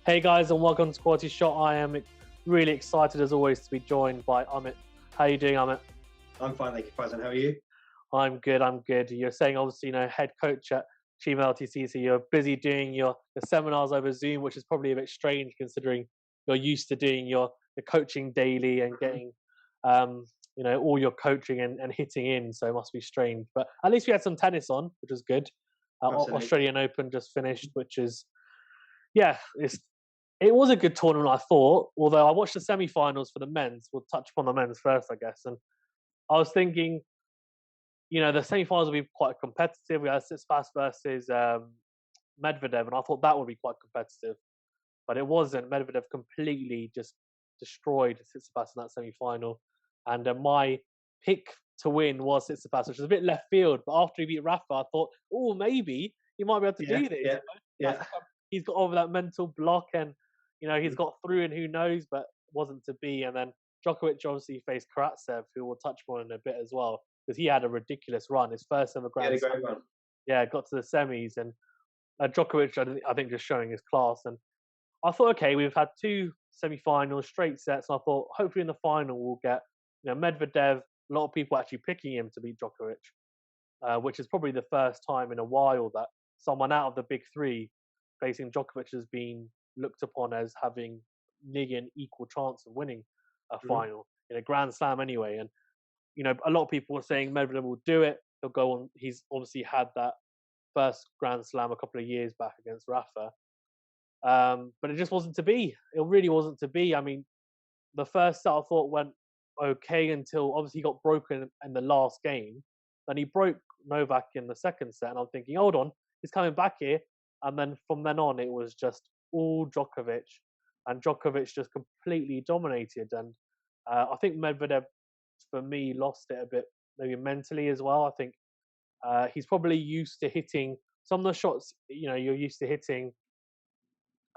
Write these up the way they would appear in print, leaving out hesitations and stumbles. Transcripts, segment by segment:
Hey guys, and welcome to Quality Shot. I am really excited as always to be joined by Amit. How are you doing, Amit? I'm fine, thank you, Faizan. How are you? I'm good. You're saying obviously, head coach at Cheam LTC, so you're busy doing your seminars over Zoom, which is probably a bit strange considering you're used to doing your coaching daily and getting, all your coaching and hitting in. So it must be strange. But at least we had some tennis on, which was good. Absolutely. Australian Open just finished, which is, it was a good tournament, I thought. Although I watched the semi-finals for the men's. We'll touch upon the men's first, I guess. And I was thinking, the semi-finals will be quite competitive. We had Tsitsipas versus Medvedev, and I thought that would be quite competitive. But it wasn't. Medvedev completely just destroyed Tsitsipas in that semi-final. And my pick to win was Tsitsipas, which was a bit left field. But after he beat Rafa, I thought, oh, maybe he might be able to do this. Yeah. He's got over that mental block and, he's got through and who knows, but wasn't to be. And then Djokovic obviously faced Karatsev, who we'll touch on in a bit as well, because he had a ridiculous run, his first ever Grand Slam. Run. Yeah, got to the semis. And Djokovic, I think, just showing his class. And I thought, okay, we've had two semi-finals, straight sets. And I thought, hopefully in the final we'll get, Medvedev, a lot of people actually picking him to beat Djokovic, which is probably the first time in a while that someone out of the big three facing Djokovic has been looked upon as having nearly an equal chance of winning a final in a Grand Slam anyway. And, a lot of people were saying Medvedev will do it. He'll go on. He's obviously had that first Grand Slam a couple of years back against Rafa. But it just wasn't to be. It really wasn't to be. I mean, the first set I thought went okay until obviously he got broken in the last game. Then he broke Novak in the second set. And I'm thinking, hold on, he's coming back here. And then from then on, it was just all Djokovic. And Djokovic just completely dominated. And I think Medvedev, for me, lost it a bit, maybe mentally as well. I think he's probably used to hitting some of the shots, you're used to hitting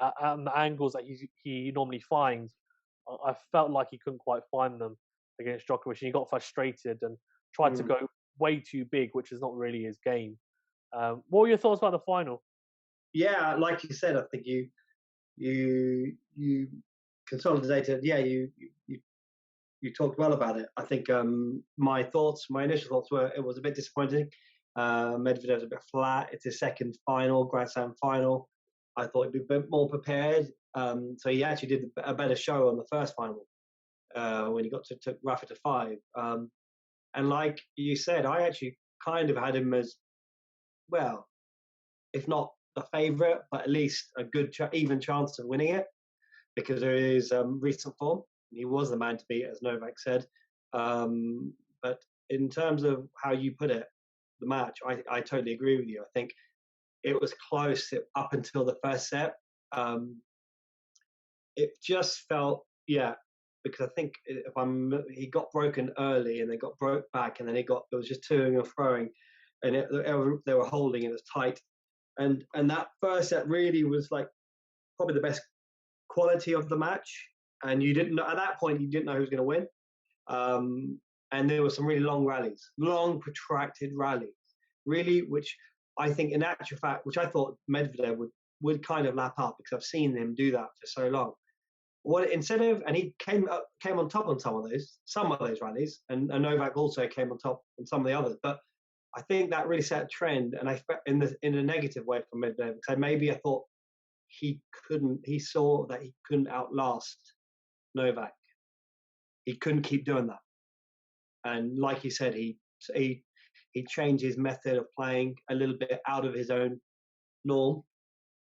at the angles that he normally finds. I felt like he couldn't quite find them against Djokovic. And he got frustrated and tried to go way too big, which is not really his game. What were your thoughts about the final? Yeah, like you said, I think you consolidated. Yeah, you talked well about it. I think my initial thoughts were it was a bit disappointing. Medvedev's a bit flat. It's his second final, Grand Slam final. I thought he'd be a bit more prepared. So he actually did a better show on the first final when he took Rafa to 5. And like you said, I actually kind of had him as, well, if not the favourite, but at least a good even chance of winning it because of his recent form. He was the man to beat, as Novak said. But in terms of how you put it, the match, I totally agree with you. I think it was close up until the first set. It just felt, because I think he got broken early and they got broke back, and then it was just toing and throwing, and they were holding. It was tight. And that first set really was like probably the best quality of the match. And you didn't know at that point, you didn't know who was going to win. And there were some really long rallies, long protracted rallies, really, which I think in actual fact, which I thought Medvedev would kind of lap up because I've seen him do that for so long. And he came on top on some of those rallies, and Novak also came on top on some of the others. But I think that really set a trend, and I in a negative way for Medvedev, because maybe I thought he saw that he couldn't outlast Novak. He couldn't keep doing that, and like you said, he changed his method of playing a little bit out of his own norm,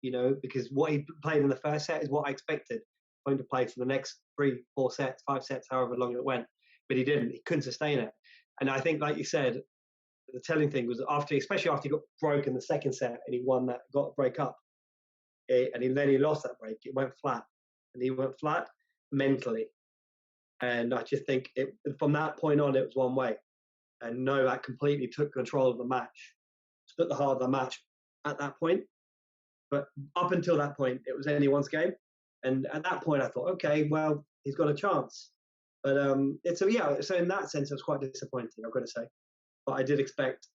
because what he played in the first set is what I expected him to play for the next 3, 4 sets, 5 sets, however long it went. But he didn't. He couldn't sustain it, and I think, like you said, the telling thing was especially after he got broke in the second set and he won that, got a break up, and then he lost that break. It went flat, and he went flat mentally. And I just think from that point on, it was one way. And Novak completely took control of the match, took the heart of the match at that point. But up until that point, it was anyone's game. And at that point, I thought, okay, well, he's got a chance. But so in that sense, it was quite disappointing, I've got to say. But I did expect,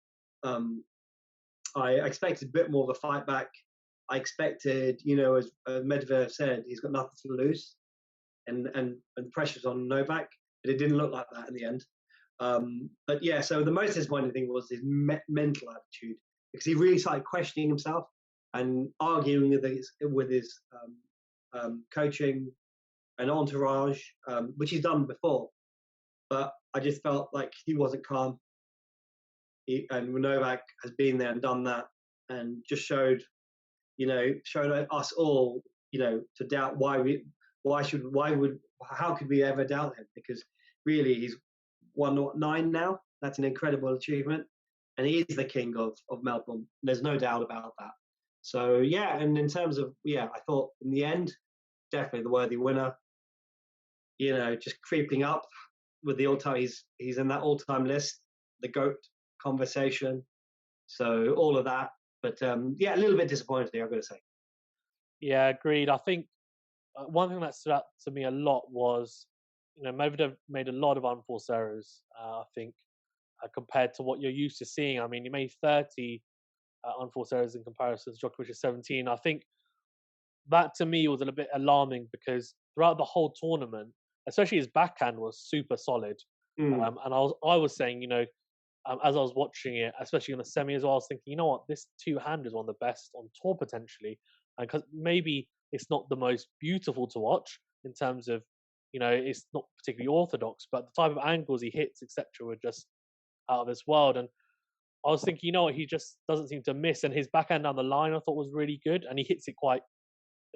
I expected a bit more of a fight back. I expected, as Medvedev said, he's got nothing to lose, and pressure's on Novak, but it didn't look like that in the end. But yeah, so the most disappointing thing was his mental attitude, because he really started questioning himself and arguing with his coaching and entourage, which he's done before. But I just felt like he wasn't calm. And Novak has been there and done that, and just showed us all, to doubt how could we ever doubt him? Because really, he's won 9 now. That's an incredible achievement, and he is the king of Melbourne. There's no doubt about that. So yeah, and in terms of I thought in the end, definitely the worthy winner. Just creeping up with the all-time. He's in that all-time list, the GOAT conversation. So all of that, but a little bit disappointing, I've got to say. Yeah, agreed. I think one thing that stood out to me a lot was, Medvedev made a lot of unforced errors. I think compared to what you're used to seeing. I mean, he made 30 unforced errors in comparison to Djokovic's 17. I think that to me was a little bit alarming, because throughout the whole tournament, especially his backhand was super solid. And I was saying, as I was watching it, especially in the semi as well, I was thinking, this two-hand is one of the best on tour potentially, and because maybe it's not the most beautiful to watch in terms of, it's not particularly orthodox, but the type of angles he hits, etc., were just out of this world. And I was thinking, he just doesn't seem to miss, and his backhand down the line I thought was really good, and he hits it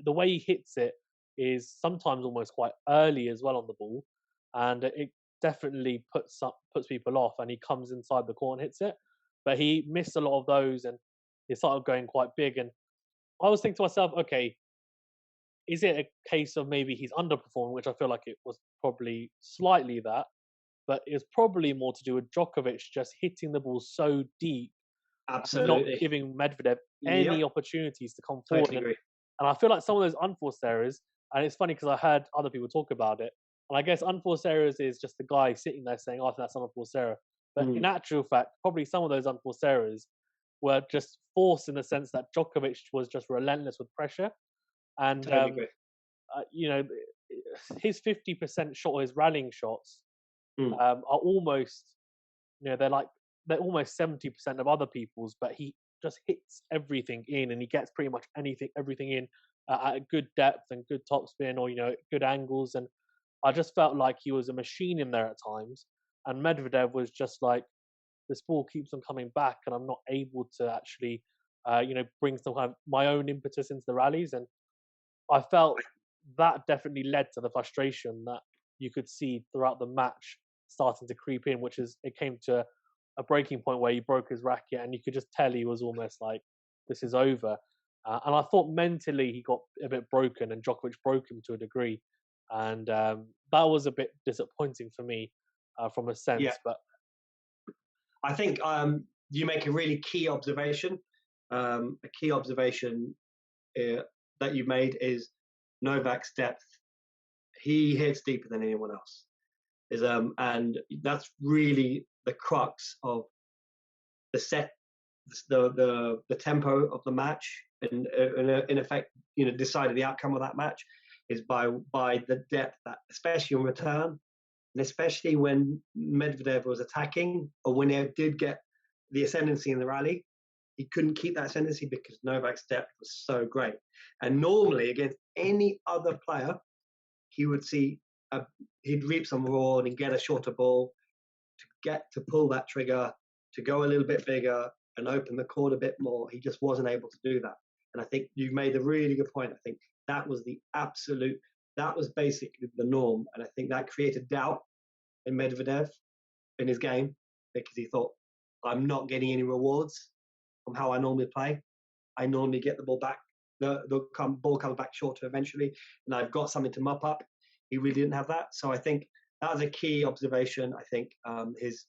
the way he hits it is sometimes almost quite early as well on the ball, and it definitely puts people off, and he comes inside the court and hits it. But he missed a lot of those, and he started going quite big. And I was thinking to myself, okay, is it a case of maybe he's underperforming, which I feel like it was probably slightly that, but it's probably more to do with Djokovic just hitting the ball so deep, absolutely, not giving Medvedev any opportunities to come forward. Totally agree. And I feel like some of those unforced errors, and it's funny because I heard other people talk about it, and I guess unforced errors is just the guy sitting there saying, "Oh, that's an unforced error." But in actual fact, probably some of those unforced errors were just forced in the sense that Djokovic was just relentless with pressure. And Totally agree. His 50% shot, or his rallying shots, are almost, they're almost 70% of other people's, but he just hits everything in, and he gets pretty much everything in at a good depth and good topspin, or good angles. And I just felt like he was a machine in there at times, and Medvedev was just like, this ball keeps on coming back, and I'm not able to actually, bring some kind of my own impetus into the rallies. And I felt that definitely led to the frustration that you could see throughout the match starting to creep in, which is, it came to a breaking point where he broke his racket, and you could just tell he was almost like, this is over. And I thought mentally he got a bit broken, and Djokovic broke him to a degree. And that was a bit disappointing for me from a sense. Yeah. But I think you make a really key observation. A key observation that you made is Novak's depth. He hits deeper than anyone else. And that's really the crux of the set, the tempo of the match, and in effect, decided the outcome of that match is by the depth that, especially on return, and especially when Medvedev was attacking, or when he did get the ascendancy in the rally, he couldn't keep that ascendancy because Novak's depth was so great. And normally against any other player, he would see he'd reap some reward and get a shorter ball to pull that trigger, to go a little bit bigger and open the court a bit more. He just wasn't able to do that. And I think you've made a really good point. I think that was that was basically the norm. And I think that created doubt in Medvedev in his game, because he thought, I'm not getting any rewards from how I normally play. I normally get the ball back. The ball comes back shorter eventually, and I've got something to mop up. He really didn't have that. So I think that was a key observation. I think his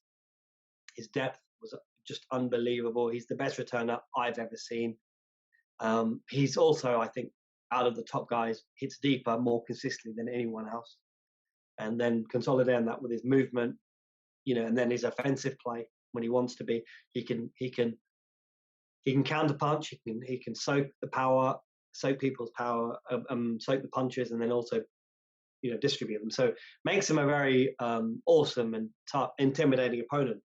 depth was just unbelievable. He's the best returner I've ever seen. He's also, I think, out of the top guys, hits deeper more consistently than anyone else. And then consolidating that with his movement, and then his offensive play when he wants to be, he can he can counterpunch. He can soak people's power, soak the punches, and then also distribute them. So makes him a very awesome and intimidating opponent.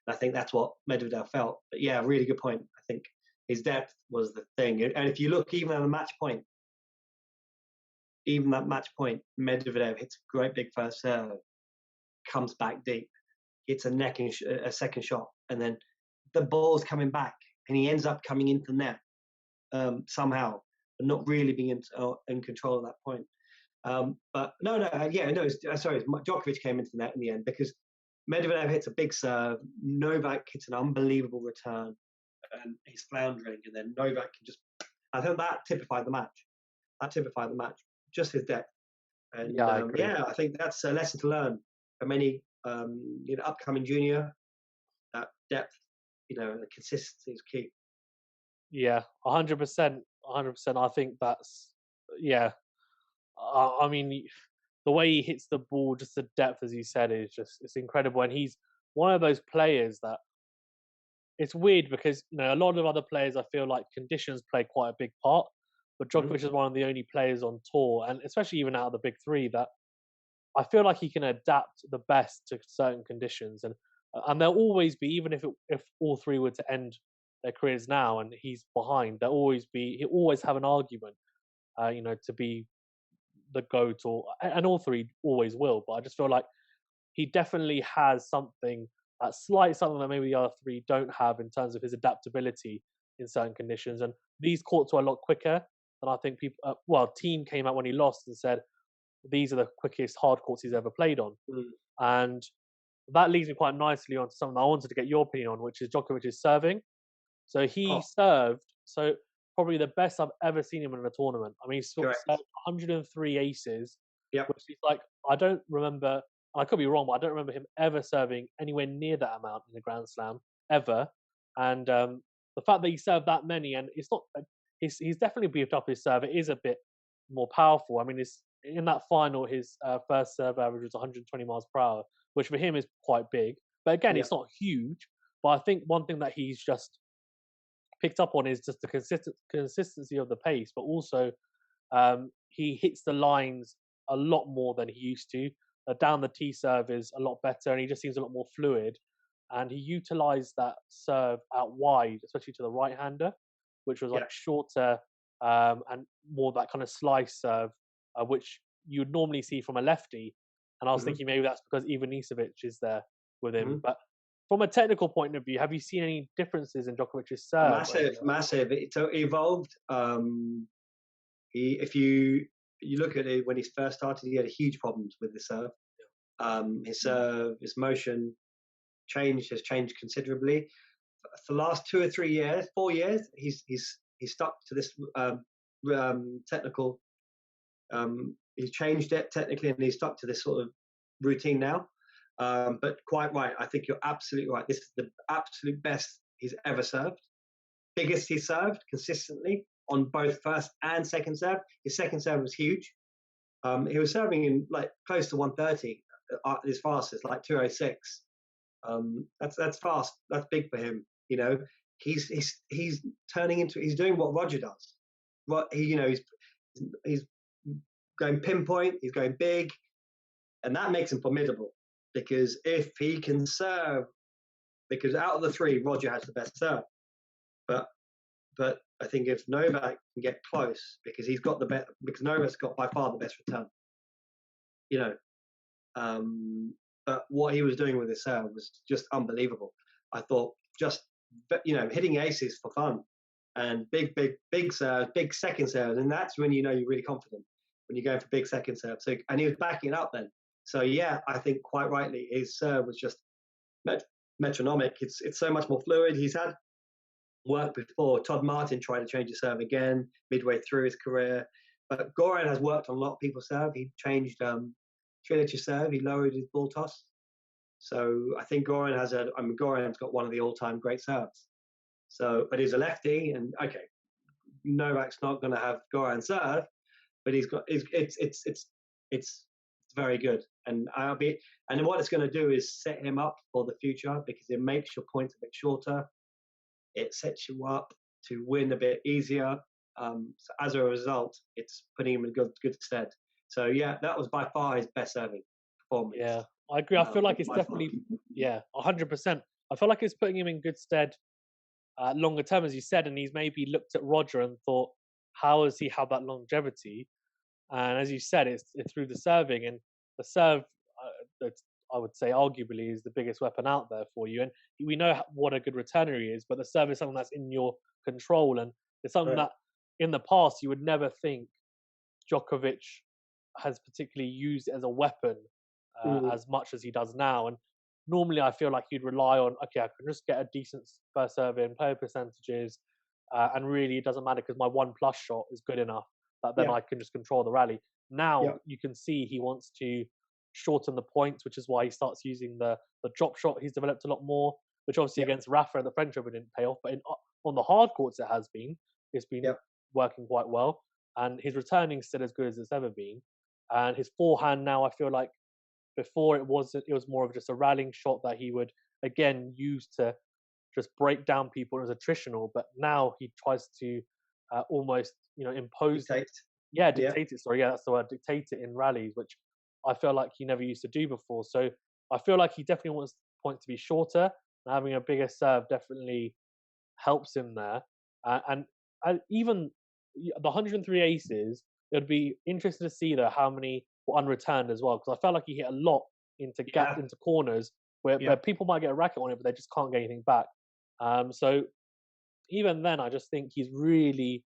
And I think that's what Medvedev felt. But yeah, really good point. I think his depth was the thing. And if you look even at the match point, Medvedev hits a great big first serve, comes back deep, hits a second shot, and then the ball's coming back, and he ends up coming into the net somehow, but not really being in control at that point. But sorry, Djokovic came into the net in the end because Medvedev hits a big serve, Novak hits an unbelievable return, and he's floundering, and then Novak can just. I think that typified the match. Just his depth, and Yeah, I agree. I think that's a lesson to learn for many upcoming junior. That depth, the consistency is key. Yeah, 100%, 100%. I think that's I mean, the way he hits the ball, just the depth, as you said, it's incredible. And he's one of those players that it's weird because a lot of other players, I feel like conditions play quite a big part. But Djokovic is one of the only players on tour, and especially even out of the big three, that I feel like he can adapt the best to certain conditions, and there'll always be, even if all three were to end their careers now and he's behind, he'll always have an argument, to be the GOAT, and all three always will. But I just feel like he definitely has something that maybe the other three don't have in terms of his adaptability in certain conditions. And these courts were a lot quicker than I think people. Team came out when he lost and said these are the quickest hard courts he's ever played on, and that leads me quite nicely onto something I wanted to get your opinion on, which is Djokovic's serving. So he served probably the best I've ever seen him in a tournament. I mean, he served 103 aces, which is like, I don't remember. I could be wrong, but I don't remember him ever serving anywhere near that amount in a Grand Slam ever. And the fact that he served that many, and it's not, he's definitely beefed up his serve. It is a bit more powerful. I mean, in that final, his first serve average was 120 miles per hour, which for him is quite big. But again, it's not huge. But I think one thing that he's just picked up on is just the consistency of the pace, but also he hits the lines a lot more than he used to. Down the tee serve is a lot better, and he just seems a lot more fluid. And he utilized that serve out wide, especially to the right-hander, which was like shorter and more that kind of slice serve, which you'd normally see from a lefty. And I was thinking maybe that's because Ivanisevic is there with him. But from a technical point of view, have you seen any differences in Djokovic's serve? Massive. It evolved. If you look at it, when he first started, he had huge problems with the serve. His serve, his motion has changed considerably. For the last 2 or 3 years, 4 years, he's stuck to this technical. He's changed it technically, and he's stuck to this sort of routine now. But quite right. I think you're absolutely right. This is the absolute best he's ever served. Biggest he's served consistently on both first and second serve. His second serve was huge. He was serving in like close to 130. His fastest, like 206. That's fast. That's big for him. He's turning into. He's doing what Roger does. He's going pinpoint. He's going big, and that makes him formidable. Because if he can serve, because out of the three, Roger has the best serve. But I think if Novak can get close, because he's got the best, because Novak's got by far the best return. But what he was doing with his serve was just unbelievable. I thought just hitting aces for fun, and big serve, big second serve, and that's when you're really confident when you're going for big second serve. So, and he was backing it up then. So yeah, I think quite rightly his serve was just metronomic. It's so much more fluid. He's had work before. Todd Martin tried to change his serve again midway through his career, but Goran has worked on a lot of people's serve. He changed Trilic's serve. He lowered his ball toss. So I think Goran's got one of the all-time great serves. So, but he's a lefty, and okay, Novak's not going to have Goran's serve, but he's got it's very good. And what it's going to do is set him up for the future, because it makes your points a bit shorter. It sets you up. to win a bit easier. So as a result, it's putting him in good stead. So yeah, that was by far his best serving performance. Yeah, I agree. I feel like it's by far. definitely 100%. I feel like it's putting him in good stead longer term, as you said, and he's maybe looked at Roger and thought, how has he had that longevity? And as you said, it's through the serving, and the serve, I would say, arguably, is the biggest weapon out there for you. And we know what a good returner he is, but the serve is something that's in your control, and it's something that in the past you would never think Djokovic has particularly used as a weapon as much as he does now. And normally, I feel like he'd rely on, okay, I can just get a decent first serve in, player percentages, and really it doesn't matter because my 1+ shot is good enough that then I can just control the rally. Now you can see he wants to shorten the points, which is why he starts using the drop shot. He's developed a lot more, which obviously against Rafa and the French Open didn't pay off, but on the hard courts it's been working quite well, and his returning still as good as it's ever been. And his forehand now, I feel like before it was more of just a rallying shot that he would again use to just break down people as attritional, but now he tries to almost impose dictate it. Sorry, that's the word, dictate it in rallies, which I feel like he never used to do before. So I feel like he definitely wants points to be shorter, and having a bigger serve definitely helps him there. And even the 103 aces, it'd be interesting to see though how many were unreturned as well, because I felt like he hit a lot into into corners where people might get a racket on it, but they just can't get anything back. So even then, I just think he's really,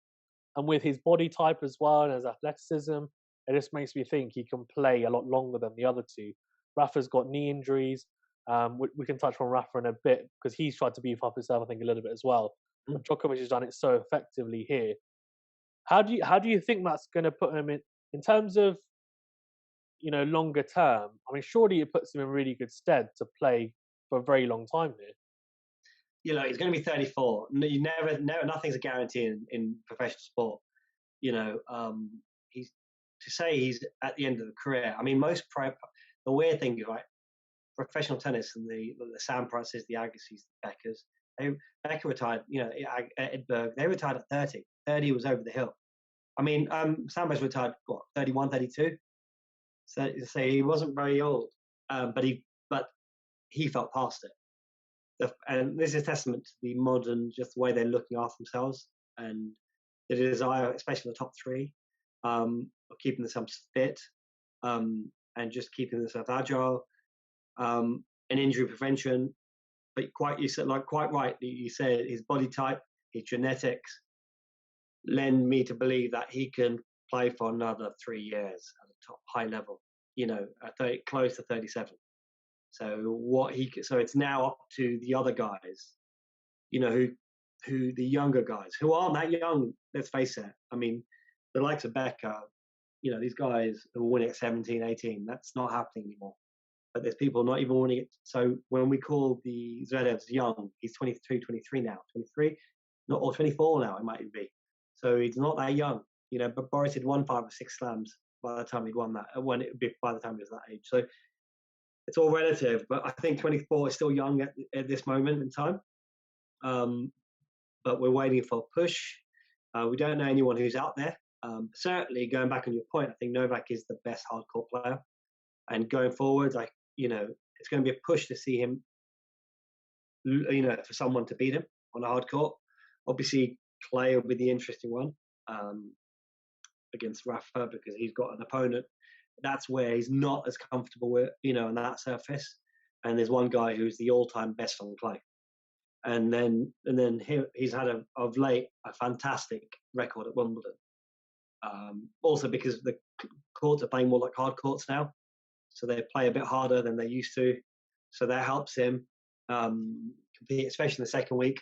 and with his body type as well and his athleticism, it just makes me think he can play a lot longer than the other two. Rafa's got knee injuries. We can touch on Rafa in a bit because he's tried to beef up himself, I think, a little bit as well. But Djokovic has done it so effectively here. How do you think that's going to put him in terms of longer term? I mean, surely it puts him in really good stead to play for a very long time here. He's going to be 34. Nothing's a guarantee in professional sport. He's at the end of the career. I mean, the weird thing is, right, professional tennis and the Sampras's, the Agassi's, the Beckers, Becker retired, Edberg, they retired at 30. 30 was over the hill. I mean, Sampras retired, 31, 32? So he wasn't very old, but he felt past it. And this is a testament to the modern, just the way they're looking after themselves and the desire, especially the top three, of keeping themselves fit and just keeping themselves agile, and injury prevention. But quite right, you said his body type, his genetics lend me to believe that he can play for another 3 years at a top high level, close to 37. So it's now up to the other guys, who the younger guys who aren't that young. Let's face it. I mean, the likes of Becker, these guys who are winning at 17, 18. That's not happening anymore. But there's people not even winning it. So when we call the Zverev's young, he's 23 now, 23, or 24 now, it might even be. So he's not that young, but Boris had won 5 or 6 slams by the time he'd won that, by the time he was that age. So it's all relative, but I think 24 is still young at this moment in time. But we're waiting for a push. We don't know anyone who's out there. Certainly, going back on your point, I think Novak is the best hardcore player. And going forward, it's going to be a push to see him, for someone to beat him on a hard court. Obviously, Clay will be the interesting one against Rafa, because he's got an opponent. That's where he's not as comfortable with, on that surface. And there's one guy who's the all-time best on clay. And then he's had of late a fantastic record at Wimbledon. Also because the courts are playing more like hard courts now, so they play a bit harder than they used to. So that helps him compete, especially in the second week.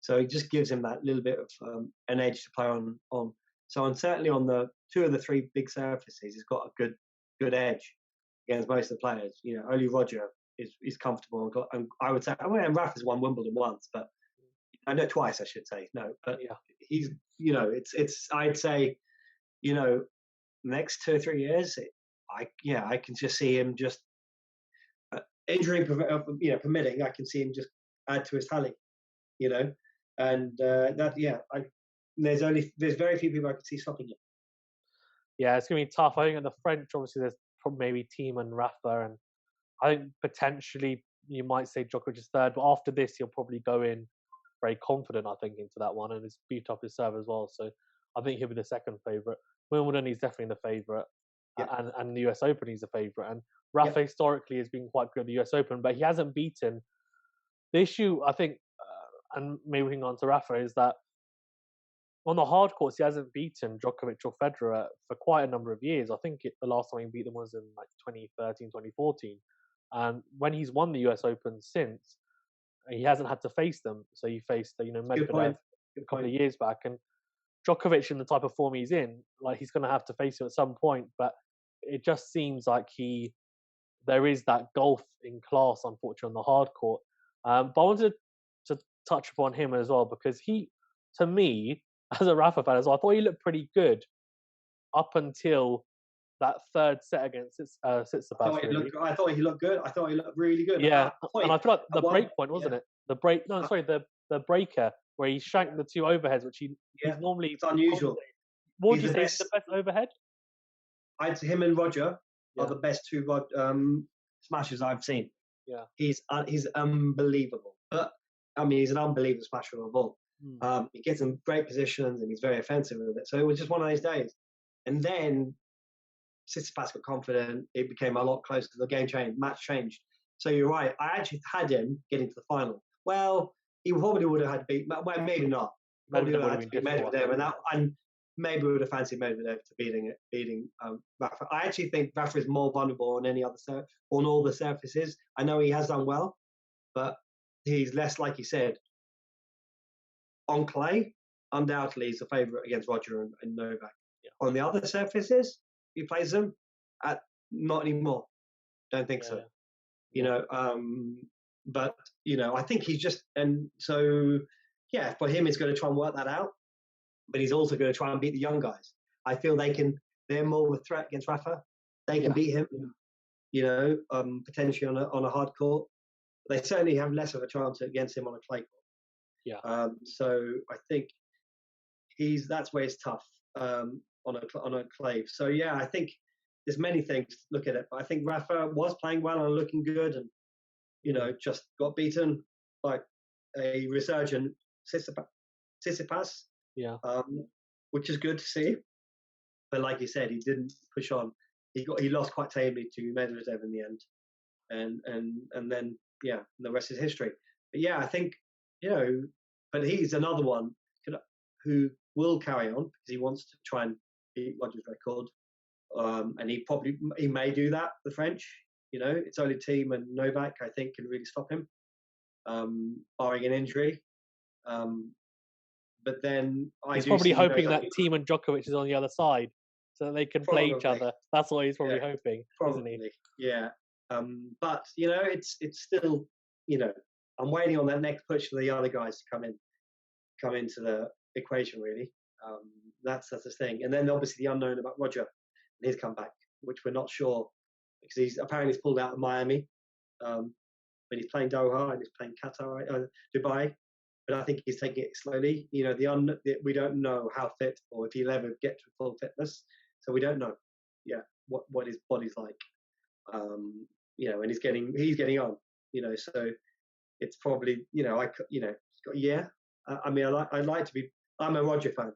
So it just gives him that little bit of an edge to play on. So certainly on the 2 of the 3 big surfaces, he's got a good edge against most of the players. Only Roger is comfortable and I would say, Rafa's won Wimbledon once, but twice, I should say. No, but he's, it's I'd say, next 2 or 3 years, I can just see him just injury permitting. I can see him just add to his tally. And there's very few people I could see stopping him. Yeah, it's gonna be tough. I think in the French, obviously, there's probably maybe Cheam and Rafa, and I think potentially you might say Djokovic is third, but after this, he'll probably go in very confident, I think, into that one, and he's beat up his serve as well. So I think he'll be the second favourite. Wimbledon, he's definitely the favourite, Yeah. and the US Open, he's the favourite. And Rafa historically has been quite good at the US Open, but he hasn't beaten. The issue, I think, and maybe we can go on to Rafa, is that on the hard courts, he hasn't beaten Djokovic or Federer for quite a number of years. I think the last time he beat them was in like 2013, 2014. And when he's won the US Open since, he hasn't had to face them. So he faced, Medvedev a couple of years back. And Djokovic, in the type of form he's in, like he's going to have to face him at some point. But it just seems like there is that gulf in class, unfortunately, on the hard court. But I wanted to touch upon him as well, because to me, as a Rafa fan as well, I thought he looked pretty good up until that third set against Tsitsipas. I thought he looked good. I thought he looked really good. Yeah, and I feel like the break point, wasn't it? The breaker where he shanked the two overheads, which he's normally. It's unusual. What would you say is the best overhead? Him and Roger are the best two smashers I've seen. Yeah, he's unbelievable. But I mean, he's an unbelievable smasher of a ball. He gets in great positions and he's very offensive with it. So it was just one of those days. And then Tsitsipas got confident. It became a lot closer. The game changed. Match changed. So you're right. I actually had him getting to the final. Well, he probably would have had to beat. Well, maybe not. Probably would have had to beat Medvedev, and maybe would have fancied Medvedev to beating Rafa. I actually think Rafa is more vulnerable on any other on all the surfaces. I know he has done well, but he's less, like you said, on clay. Undoubtedly, he's the favourite against Roger and Novak. Yeah. On the other surfaces, he plays them not anymore. Don't think so. But I think he's just, and so for him, he's going to try and work that out. But he's also going to try and beat the young guys. I feel they're more of a threat against Rafa. They can beat him, potentially on a hard court. They certainly have less of a chance against him on a clay court. Yeah. So I think that's where it's tough on a clay. So I think there's many things to look at it. But I think Rafa was playing well and looking good, and just got beaten by a resurgent Tsitsipas. Yeah. Which is good to see. But like you said, he didn't push on. He lost quite tamely to Medvedev in the end, and then the rest is history. But I think but he's another one who will carry on because he wants to try and beat Roger's record, and he may do that. The French, it's only Cheam and Novak I think can really stop him, barring an injury. But then he's probably hoping that Cheam and Djokovic is on the other side, so that they can play each other. That's what he's probably hoping, isn't he? Yeah. But it's still, I'm waiting on that next push for the other guys to come into the equation. Really, that's the thing. And then obviously the unknown about Roger and his comeback, which we're not sure because he's apparently pulled out of Miami, but he's playing Doha and he's playing Qatar, Dubai. But I think he's taking it slowly. We don't know how fit or if he'll ever get to full fitness. So we don't know, what his body's like. And he's getting on. So it's probably, he's got a year. I mean, I'm a Roger fan,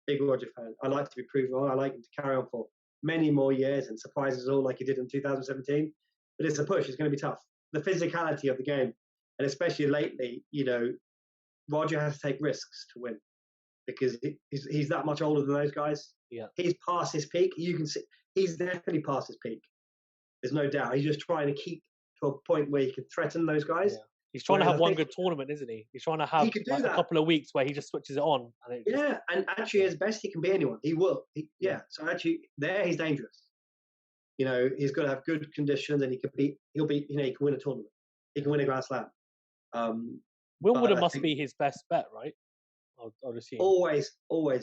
big Roger fan. I like to be proven wrong. I like him to carry on for many more years and surprise us all like he did in 2017. But it's a push. It's going to be tough. The physicality of the game, and especially lately, Roger has to take risks to win because he's that much older than those guys. Yeah, he's past his peak. You can see he's definitely past his peak. There's no doubt. He's just trying to keep to a point where he can threaten those guys. Yeah. He's trying to have one good tournament, isn't he? He's trying to have a couple of weeks where he just switches it on. And actually, as best he can be anyone, he will. So actually, he's dangerous. He's got to have good conditions, and he can win a tournament. He can win a Grand Slam. Wimbledon must be his best bet, right? I'll assume. Always.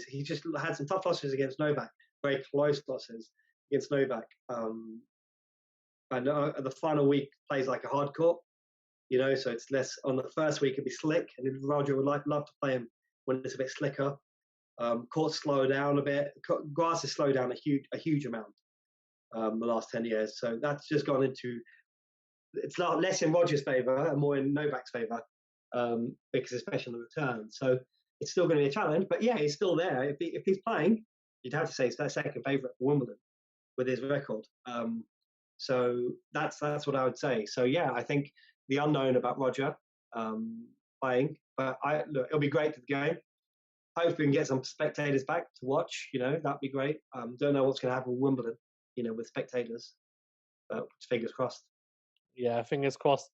He just had some tough losses against Novak, very close losses against Novak. And the final week plays like a hard court. So it's less on the first week. It'd be slick, and Roger would love to play him when it's a bit slicker. Courts slow down a bit. Grass has slowed down a huge amount the last 10 years. So that's just gone into, it's not less in Roger's favour and more in Novak's favour, because especially on the return. So it's still going to be a challenge. But yeah, he's still there. If he's playing, you'd have to say he's their second favourite for Wimbledon with his record. So that's what I would say. So yeah, I think the unknown about Roger playing, but look, it'll be great for the game. Hopefully we can get some spectators back to watch. That'd be great. Don't know what's going to happen with Wimbledon, with spectators, but fingers crossed. Yeah, fingers crossed.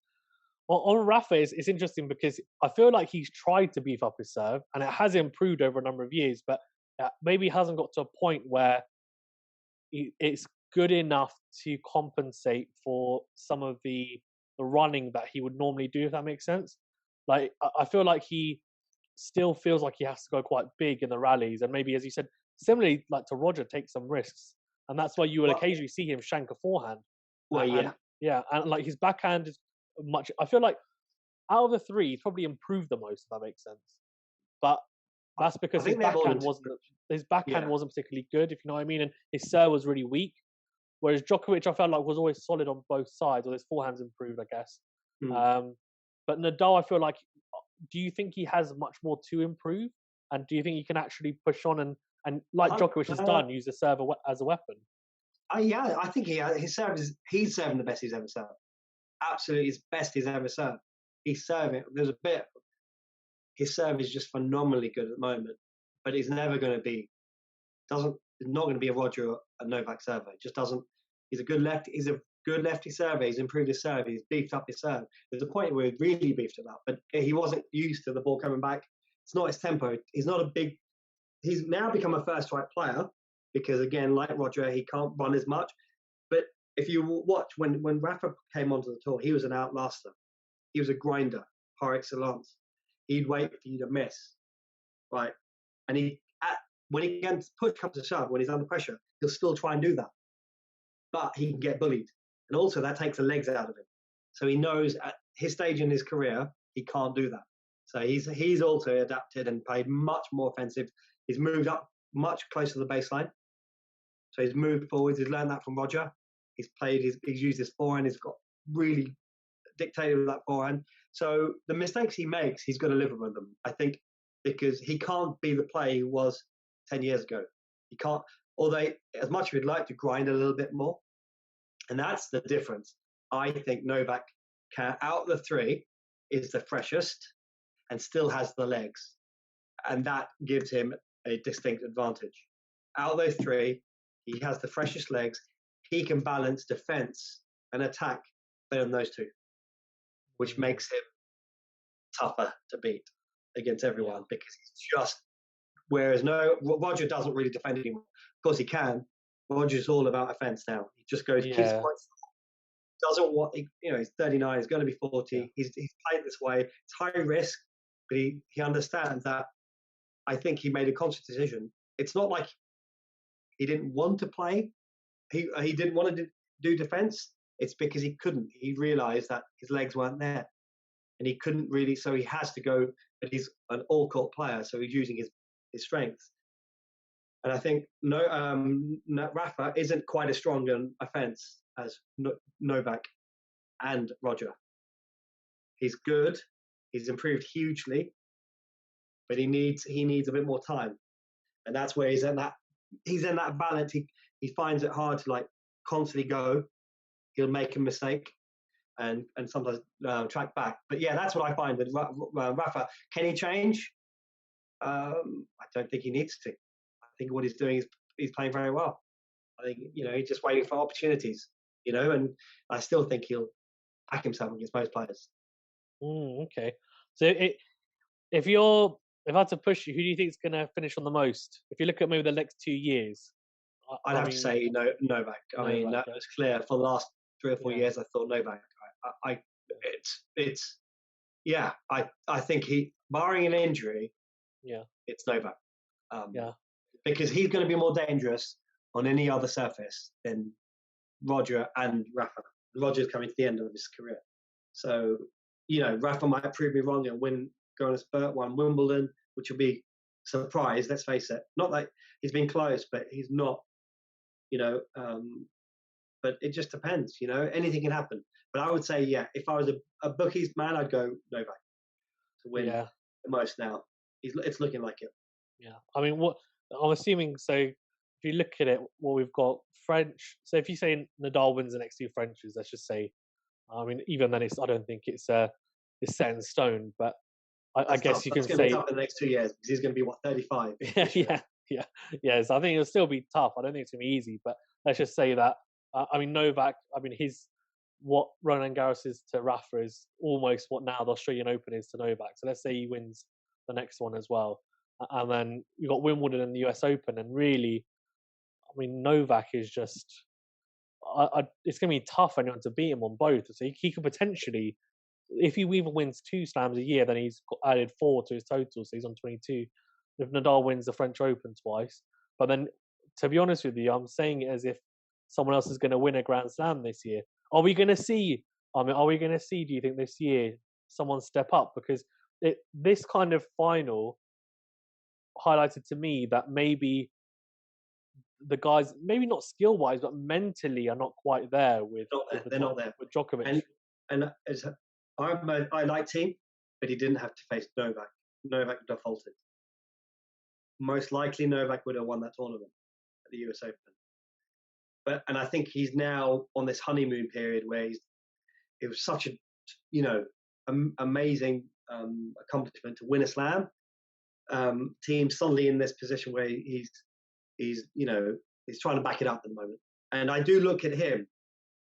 On Rafa, it's interesting because I feel like he's tried to beef up his serve, and it has improved over a number of years, but maybe hasn't got to a point where it's good enough to compensate for some of the running that he would normally do, if that makes sense. Like, I feel like he still feels like he has to go quite big in the rallies, and maybe, as you said, similarly like to Roger, take some risks, and that's why you will occasionally see him shank a forehand. Well, yeah, and like his backhand is much. I feel like out of the three, he's probably improved the most, if that makes sense. But that's because his backhand wasn't particularly good, if you know what I mean, and his serve was really weak. Whereas Djokovic, I felt like, was always solid on both sides, or his forehand's improved, I guess. But Nadal, I feel like, do you think he has much more to improve? And do you think he can actually push on and like Djokovic has done, use the serve as a weapon? Yeah, I think he's serving the best he's ever served. Absolutely, his best he's ever served. He's serving. His serve is just phenomenally good at the moment, but he's never going to be. He's not going to be a Roger or a Novak server. It just doesn't. He's a good lefty server. He's improved his serve. He's beefed up his serve. There's a point where he really beefed it up, but he wasn't used to the ball coming back. It's not his tempo. He's now become a first strike player because, again, like Roger, he can't run as much. But if you watch when Rafa came onto the tour, he was an outlaster. He was a grinder par excellence. He'd wait for you to miss, right? And when he gets push comes to shove, when he's under pressure, he'll still try and do that. But he can get bullied. And also that takes the legs out of him. So he knows at his stage in his career, he can't do that. So he's also adapted and played much more offensive. He's moved up much closer to the baseline. So he's moved forwards. He's learned that from Roger. He's used his forehand. He's got really dictated with that forehand. So the mistakes he makes, he's got to live with them, I think, because he can't be the player he was 10 years ago. He can't, although as much as we'd like to grind a little bit more. And that's the difference. I think Novak, out of the three, is the freshest and still has the legs. And that gives him a distinct advantage. Out of those three, he has the freshest legs. He can balance defense and attack better than those two, which makes him tougher to beat against everyone because he's just, whereas Roger doesn't really defend anymore. Of course he can. Roger's all about offense now. He just goes, keeps quite, doesn't want, he's 39, he's going to be 40. Yeah. He's played this way. It's high risk, but he understands that. I think he made a conscious decision. It's not like he didn't want to play. He didn't want to do defense. It's because he couldn't. He realized that his legs weren't there. And he couldn't really, so he has to go, but he's an all-court player, so he's using his strengths. And I think Rafa isn't quite as strong an offense as Novak and Roger. He's good. He's improved hugely, but he needs a bit more time. And that's where he's in that balance. He finds it hard to like constantly go. He'll make a mistake and sometimes track back. But yeah, that's what I find with Rafa. Can he change? I don't think he needs to. I think what he's doing is he's playing very well. I think, he's just waiting for opportunities, and I still think he'll back himself against most players. Okay. So if I had to push you, who do you think is going to finish on the most? If you look at maybe the next 2 years. I'd have to say Novak. I mean, that was clear for the last 3 or 4 years. I thought Novak. I think barring an injury, it's Novak. Because he's going to be more dangerous on any other surface than Roger and Rafa. Roger's coming to the end of his career, so Rafa might prove me wrong and go on a spurt, won Wimbledon, which will be surprise. Let's face it. Not that he's been close, but he's not. You know, but it just depends. Anything can happen. But I would say, yeah, if I was a bookies man, I'd go Novak to win the most now. It's looking like it. Yeah, I mean, what I'm assuming. So if you look at it, we've got French. So if you say Nadal wins the next two Frenches, let's just say. I mean, even then, I don't think it's set in stone. But I guess tough. you can say it's going to be tough in the next 2 years because he's going to be 35. Yeah. So I think it'll still be tough. I don't think it's going to be easy. But let's just say that. I mean, Novak. I mean, what Roland Garros is to Rafa is almost what now the Australian Open is to Novak. So let's say he wins the next one as well, and then you've got Wimbledon and the US Open, and really, I mean, Novak is just. It's going to be tough for anyone to beat him on both. So he could potentially, if he even wins 2 slams a year, then he's added 4 to his total, so he's on 22. If Nadal wins the French Open twice, but then, to be honest with you, I'm saying it as if someone else is going to win a Grand Slam this year. Are we going to see? I mean, are we going to see? Do you think this year someone step up? Because this kind of final highlighted to me that maybe the guys, maybe not skill wise, but mentally are not quite there with. They're not there with Djokovic. And I like Cheam, but he didn't have to face Novak. Novak would have faltered. Most likely, Novak would have won that tournament at the US Open. And I think he's now on this honeymoon period where it was such a amazing accomplishment to win a slam. Cheam suddenly in this position where he's trying to back it up at the moment. And I do look at him,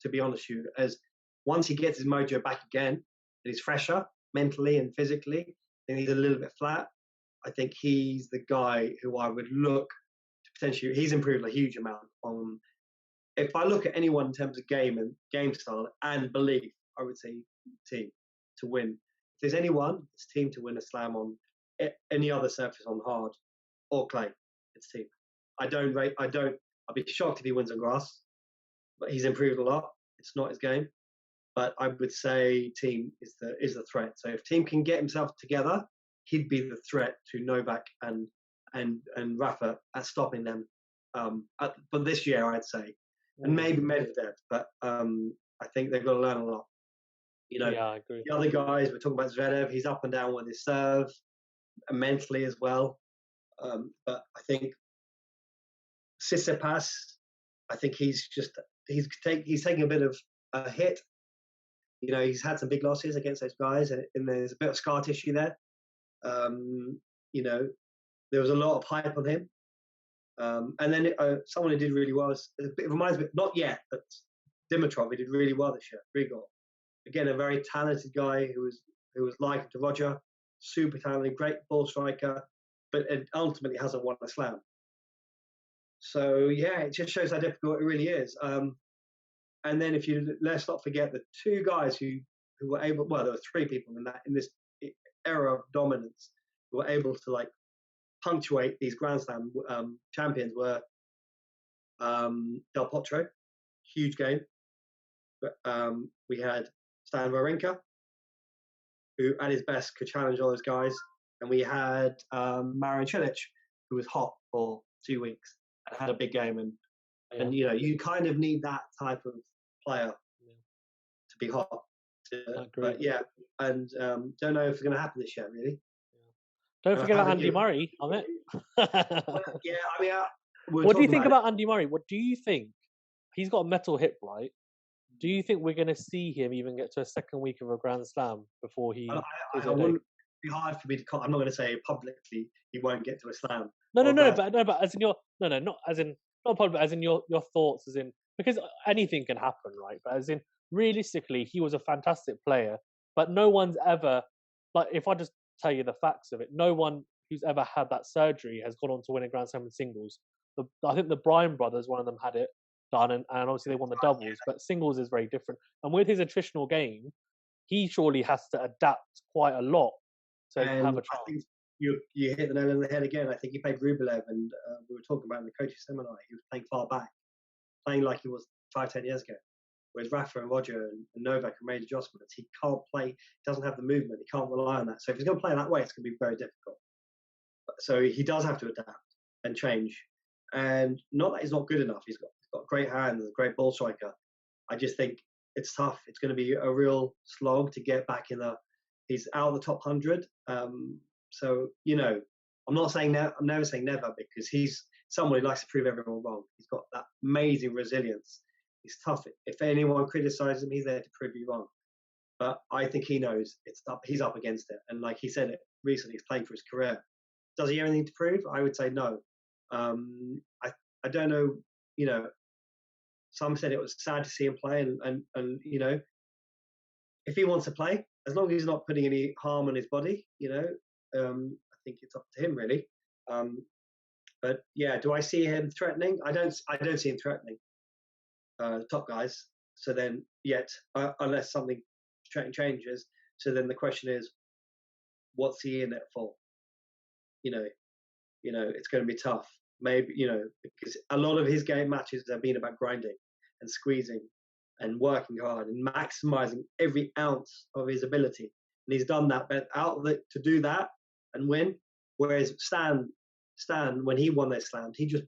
to be honest with you, as once he gets his mojo back again and he's fresher mentally and physically, and he's a little bit flat, I think he's the guy who I would look to potentially. He's improved a huge amount. If I look at anyone in terms of game and game style and belief, I would say Cheam to win. If there's anyone, it's Cheam to win a slam on any other surface, on hard or clay. It's Cheam. I'd be shocked if he wins on grass, but he's improved a lot. It's not his game, but I would say Cheam is the threat. So if Cheam can get himself together, he'd be the threat to Novak and Rafa at stopping them. But this year, I'd say, and maybe Medvedev, but I think they've got to learn a lot. Yeah, I agree. The other guys, we're talking about Zverev. He's up and down with his serve, and mentally as well. But I think Tsitsipas, I think he's taking a bit of a hit. He's had some big losses against those guys, and there's a bit of scar tissue there. There was a lot of hype on him. And then someone who did really well, it reminds me, not yet, but Dimitrov, he did really well this year. Grigor. Again, a very talented guy who was like to Roger, super talented, great ball striker, but ultimately hasn't won a slam. So yeah, it just shows how difficult it really is. And then let's not forget the 2 guys who were able. Well, there were 3 people in this era of dominance who were able to punctuate these Grand Slam champions were Del Potro, huge game. But we had Stan Wawrinka, who at his best could challenge all those guys, and we had Marin Cilic, who was hot for 2 weeks and had a big game. And you kind of need that type of player to be hot. But yeah, and don't know if it's going to happen this year, really. Don't forget about Andy Murray, Amit. Yeah, I mean, what do you think about Andy Murray? What do you think? He's got a metal hip, right? Do you think we're going to see him even get to a second week of a Grand Slam before he? It wouldn't be hard for me to. I'm not going to say publicly he won't get to a slam. But as in not as in not public, as in your thoughts, as in, because anything can happen, right? But as in, realistically, he was a fantastic player, but no one's ever, if I just tell you the facts of it, no one who's ever had that surgery has gone on to win a Grand Slam in singles. I think the Bryan brothers, one of them had it done, and obviously they won the doubles, but singles is very different. And with his attritional game, he surely has to adapt quite a lot to have a chance. I think you hit the nail on the head again. I think he played Rublev, and we were talking about in the coaching seminar, he was playing far back, playing like he was 5-10 years ago. Whereas Rafa and Roger and Novak have made adjustments. He can't play, doesn't have the movement, he can't rely on that. So if he's going to play that way, it's going to be very difficult. So he does have to adapt and change. And not that he's not good enough. He's got great hands, a great ball striker. I just think it's tough. It's going to be a real slog to get back in the. He's out of the top 100. So I'm not saying I'm never saying never, because he's someone who likes to prove everyone wrong. He's got that amazing resilience. He's tough. If anyone criticizes him, he's there to prove you wrong. But I think he knows it's up. He's up against it, and like he said it recently, he's playing for his career. Does he have anything to prove? I would say no. I don't know. Some said it was sad to see him play, and if he wants to play, as long as he's not putting any harm on his body, I think it's up to him really. But yeah, do I see him threatening? I don't see him threatening the top guys. So then, unless something changes. So then the question is, what's he in it for? It's going to be tough. Maybe because a lot of his game matches have been about grinding and squeezing and working hard and maximizing every ounce of his ability. And he's done that, but to do that and win. Whereas Stan, when he won their slams, he just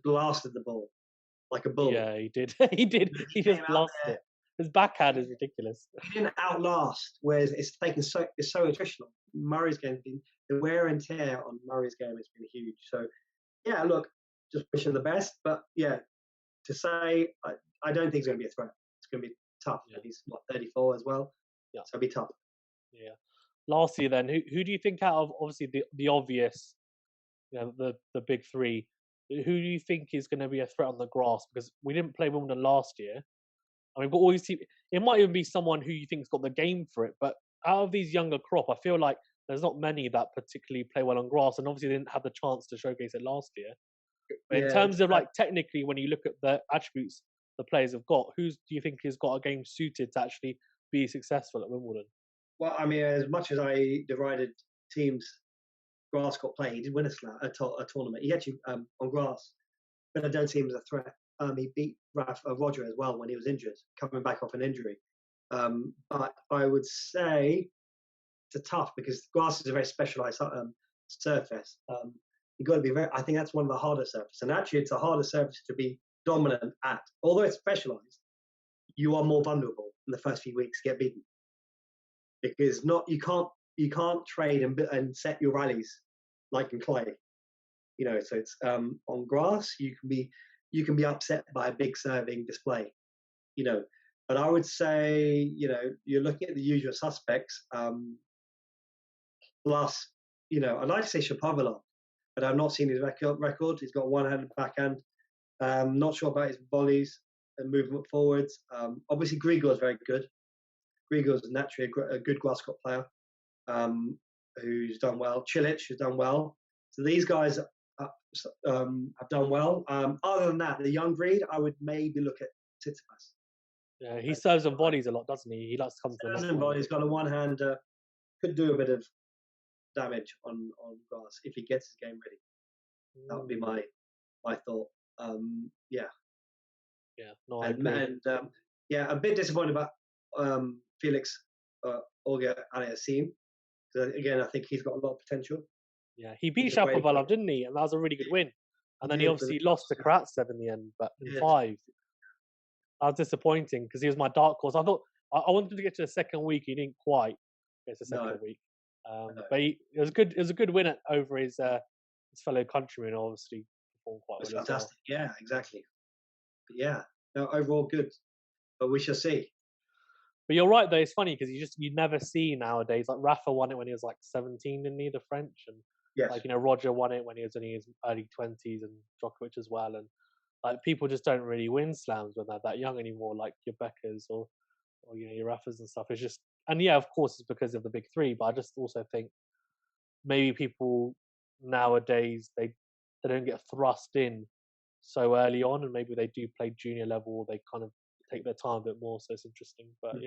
blasted the ball like a bull. Yeah, he did. He did. He just blasted it. His backhand is ridiculous. He didn't outlast. Whereas it's so attritional. Murray's game, the wear and tear on Murray's game has been huge. So yeah, look, just wishing the best. But yeah, to say I don't think it's going to be a threat. It's going to be tough. Yeah. He's 34 as well. Yeah, so it'll be tough. Yeah. Lastly, then, who do you think out of obviously the obvious, the big three, who do you think is going to be a threat on the grass? Because we didn't play Wimbledon last year. I mean, but all these teams, it might even be someone who you think's got the game for it. But out of these younger crop, I feel like there's not many that particularly play well on grass, and obviously they didn't have the chance to showcase it last year. But in terms of technically, when you look at the attributes the players have got, who do you think has got a game suited to actually be successful at Wimbledon? Well, I mean, as much as I derided teams' grass court play, he did win a tournament. He actually on grass, but I don't see him as a threat. He beat Roger as well when he was injured, coming back off an injury. But I would say it's tough because grass is a very specialised surface. You've got to be I think that's one of the harder surfaces, and actually, it's a harder surface to be dominant at. Although it's specialised, you are more vulnerable in the first few weeks to get beaten because you can't trade and set your rallies like in clay. So it's on grass you can be upset by a big serving display. But I would say you're looking at the usual suspects. Plus, I'd like to say Shapovalov, but I've not seen his record. He's got one-handed backhand. Not sure about his volleys and movement forwards. Obviously, Grigor is very good. Grigor is naturally a good grass court player who's done well. Cilic has done well. So these guys have done well. Other than that, the young breed, I would maybe look at Tsitsipas. Yeah, he serves on bodies a lot, doesn't he? He likes to come to the net. Bodies, got a one-hander, could do a bit of damage on grass if he gets his game ready. That would be my thought. Yeah. No, and a bit disappointed about Felix Auger-Aliassime. Again, I think he's got a lot of potential. Yeah, he beat Shapovalov, didn't he? And that was a really good win. And then he obviously lost to Karatsev in the end, but in 5. That was disappointing because he was my dark horse. I thought I wanted to get to the second week. He didn't quite get to the second week. But it was good. It was a good win over his fellow countryman. Obviously, performed quite well. Fantastic. Well. Yeah, exactly. But yeah, no, overall good. But we shall see. But you're right, though. It's funny because you never see nowadays. Like Rafa won it when he was like 17, didn't he? The French, and Roger won it when he was in his early 20s, and Djokovic as well. And like people just don't really win slams when they're that young anymore, like your Beckers or your Rafas and stuff. It's just, and yeah, of course, it's because of the big three. But I just also think maybe people nowadays they don't get thrust in so early on, and maybe they do play junior level, or they kind of take their time a bit more. So it's interesting. But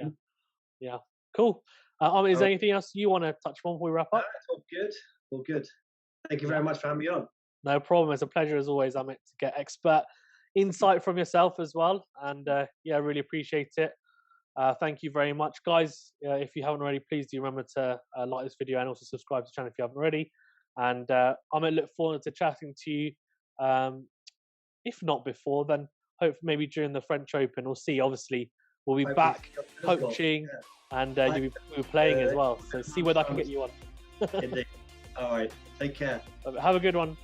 yeah, cool. Is there anything else you want to touch on before we wrap up? No, it's all good. Thank you very much for having me on. No problem. It's a pleasure as always, Amit, to get expert insight from yourself as well. And yeah, I really appreciate it. Thank you very much, guys. If you haven't already, please do remember to like this video and also subscribe to the channel if you haven't already. And I might look forward to chatting to you. If not before, then hope maybe during the French Open. We'll see. Obviously, we'll be back coaching, and you'll be playing as well. So see whether I can get you on. Indeed. All right. Take care. Have a good one.